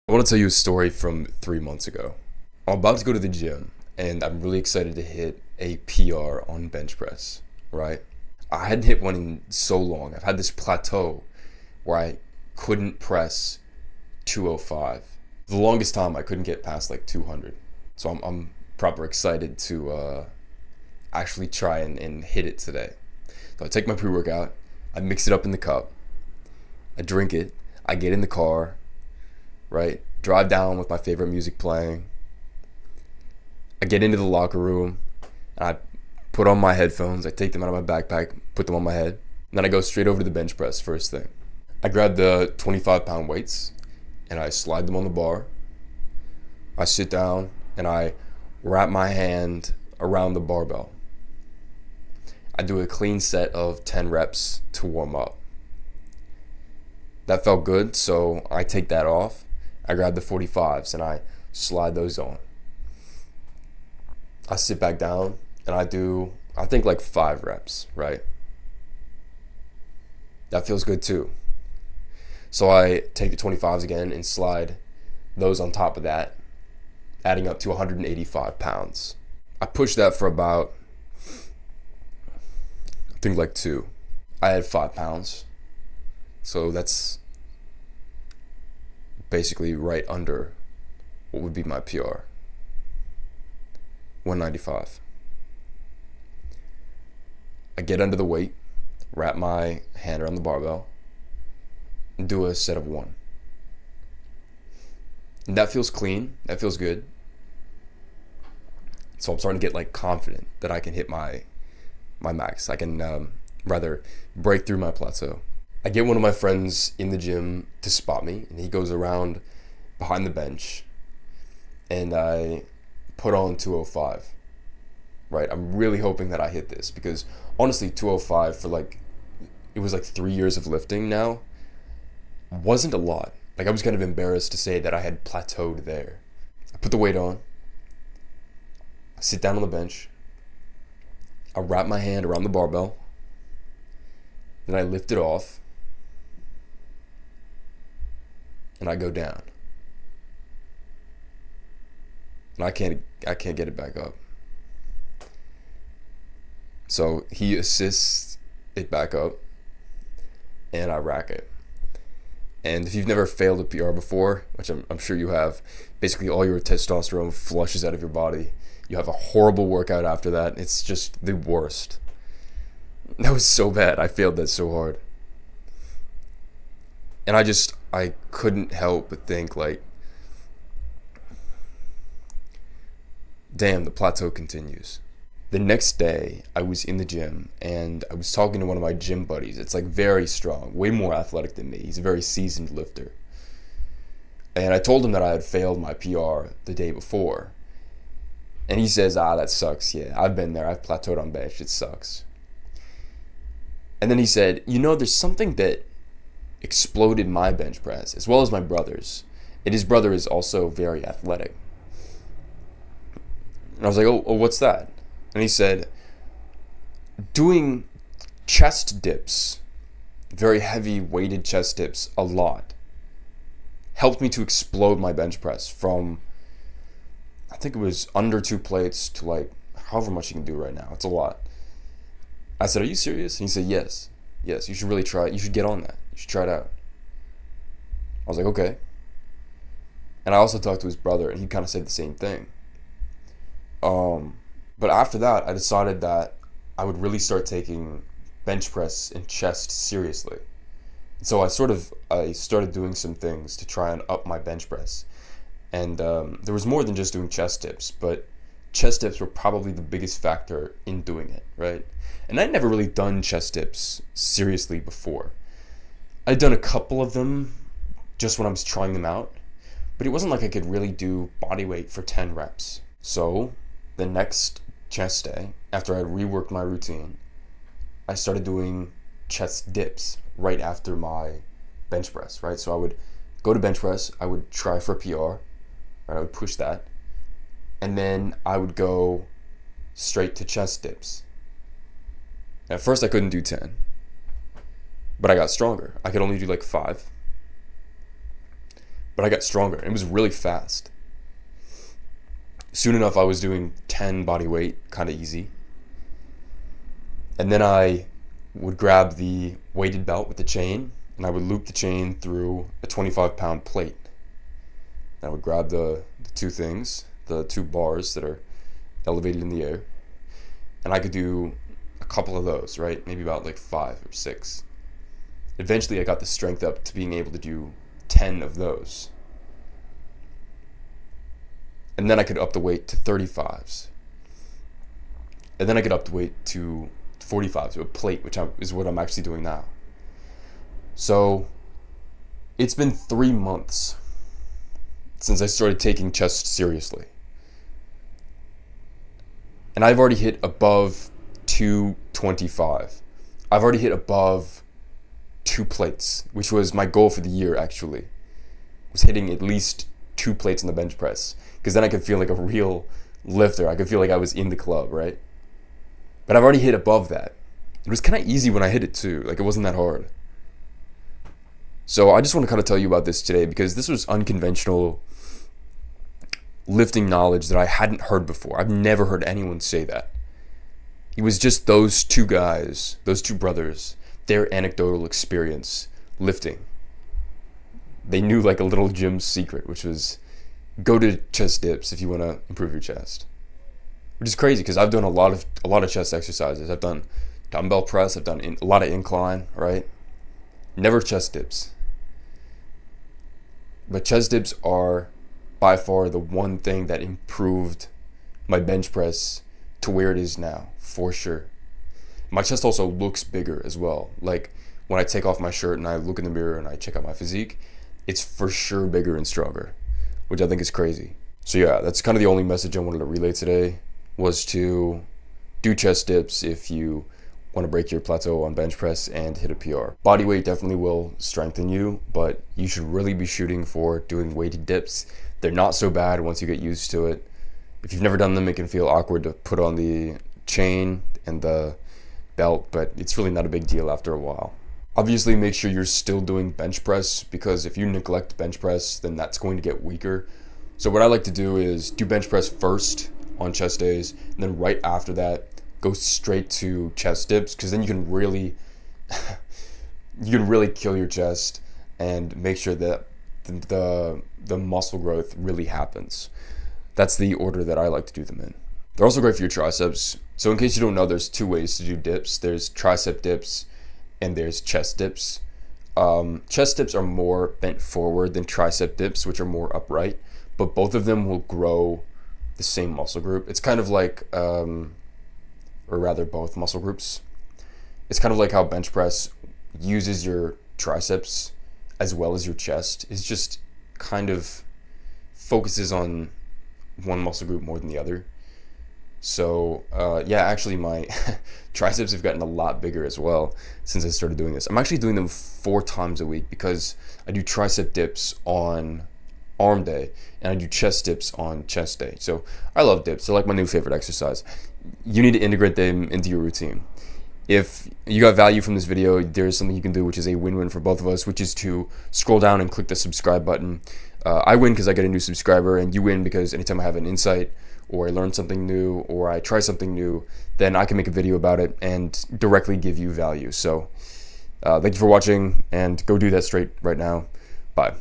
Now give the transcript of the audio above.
I want to tell you a story from 3 months ago. I'm about to go to the gym and I'm really excited to hit a PR on bench press, right? I hadn't hit one in so long. I've had this plateau where I couldn't press 205. The longest time I couldn't get past like 200. So I'm proper excited to actually try and hit it today. So I take my pre workout, I mix it up in the cup, I drink it, I get in the car, right? Drive down with my favorite music playing. I get into the locker room and I put on my headphones. I take them out of my backpack, put them on my head. And then I go straight over to the bench press first thing. I grab the 25-pound weights and I slide them on the bar. I sit down and I wrap my hand around the barbell. I do a clean set of 10 reps to warm up. That felt good, so I take that off. I grab the 45s and I slide those on. I sit back down and I do, I think, like 5 reps, right? That feels good too. So I take the 25s again and slide those on top of that, adding up to 185 pounds. I push that for about, I think, like 2. I had 5 pounds. So that's basically right under what would be my PR. 195. I get under the weight, wrap my hand around the barbell, and do a set of 1. And that feels clean. That feels good. So I'm starting to get like confident that I can hit my max. I can rather break through my plateau. I get one of my friends in the gym to spot me, and he goes around behind the bench, and I put on 205. Right? I'm really hoping that I hit this because honestly, 205 for it was like 3 years of lifting now wasn't a lot. Like, I was kind of embarrassed to say that I had plateaued there. I put the weight on. I sit down on the bench. I wrap my hand around the barbell. Then I lift it off. And I go down. And I can't get it back up. So he assists it back up, and I rack it. And if you've never failed a PR before, which I'm sure you have, basically all your testosterone flushes out of your body. You have a horrible workout after that. It's just the worst. That was so bad. I failed that so hard. And I couldn't help but think, like, damn, the plateau continues. The next day, I was in the gym and I was talking to one of my gym buddies. It's like very strong, way more athletic than me. He's a very seasoned lifter. And I told him that I had failed my PR the day before. And he says, that sucks. Yeah, I've been there. I've plateaued on bench. It sucks. And then he said, there's something that exploded my bench press, as well as my brother's. And his brother is also very athletic. And I was like, oh, what's that? And he said, doing chest dips, very heavy weighted chest dips a lot, helped me to explode my bench press from, I think it was under 2 plates to like however much you can do right now. It's a lot. I said, are you serious? And he said, yes, you should really try it. You should get on that. You should try it out. I was like, okay. And I also talked to his brother, and he kind of said the same thing. But after that, I decided that I would really start taking bench press and chest seriously. So I started doing some things to try and up my bench press. And there was more than just doing chest dips, but chest dips were probably the biggest factor in doing it, right? And I'd never really done chest dips seriously before. I'd done a couple of them just when I was trying them out, but it wasn't like I could really do body weight for 10 reps. So the next chest day, after I reworked my routine, I started doing chest dips right after my bench press, right? So I would go to bench press, I would try for a PR, right? I would push that, and then I would go straight to chest dips. At first I couldn't do 10, but I got stronger. I could only do like 5. but I got stronger. It was really fast. Soon enough, I was doing 10 body weight, kind of easy. And then I would grab the weighted belt with the chain, and I would loop the chain through a 25-pound plate. And I would grab the two things, the two bars that are elevated in the air, and I could do a couple of those, right? Maybe about like 5 or 6. Eventually, I got the strength up to being able to do 10 of those. And then I could up the weight to 35s. And then I could up the weight to 45s, so a plate, which is what I'm actually doing now. So it's been 3 months since I started taking chest seriously. And I've already hit above 225. I've already hit above 2 plates, which was my goal for the year actually. Was hitting at least 2 plates in the bench press. Because then I could feel like a real lifter. I could feel like I was in the club, right? But I've already hit above that. It was kind of easy when I hit it too. Like, it wasn't that hard. So I just want to kind of tell you about this today because this was unconventional lifting knowledge that I hadn't heard before. I've never heard anyone say that. It was just those two guys, those two brothers, their anecdotal experience lifting. They knew like a little gym secret, which was go to chest dips if you want to improve your chest. Which is crazy because I've done a lot of chest exercises. I've done dumbbell press, I've done a lot of incline, right? Never chest dips. But chest dips are by far the one thing that improved my bench press to where it is now, for sure. My chest also looks bigger as well. Like when I take off my shirt and I look in the mirror and I check out my physique, it's for sure bigger and stronger, which I think is crazy. So yeah, that's kind of the only message I wanted to relay today, was to do chest dips if you want to break your plateau on bench press and hit a PR. Body weight definitely will strengthen you, but you should really be shooting for doing weighted dips. They're not so bad once you get used to it. If you've never done them, it can feel awkward to put on the chain and the belt, but it's really not a big deal after a while. Obviously, make sure you're still doing bench press, because if you neglect bench press, then that's going to get weaker. So what I like to do is do bench press first on chest days, and then right after that, go straight to chest dips, because then you can really kill your chest and make sure that the muscle growth really happens. That's the order that I like to do them in. They're also great for your triceps. So in case you don't know, there's 2 ways to do dips. There's tricep dips and there's chest dips. Chest dips are more bent forward than tricep dips, which are more upright, but both of them will grow the same muscle group. It's kind of like, or rather both muscle groups. It's kind of like how bench press uses your triceps as well as your chest. It's just kind of focuses on one muscle group more than the other. So yeah, actually my triceps have gotten a lot bigger as well since I started doing this. I'm actually doing them 4 times a week because I do tricep dips on arm day and I do chest dips on chest day. So I love dips. They're like my new favorite exercise. You need to integrate them into your routine. If you got value from this video, there's something you can do which is a win-win for both of us, which is to scroll down and click the subscribe button. I win because I get a new subscriber, and you win because anytime I have an insight or I learn something new or I try something new, then I can make a video about it and directly give you value. So thank you for watching, and go do that straight right now. Bye.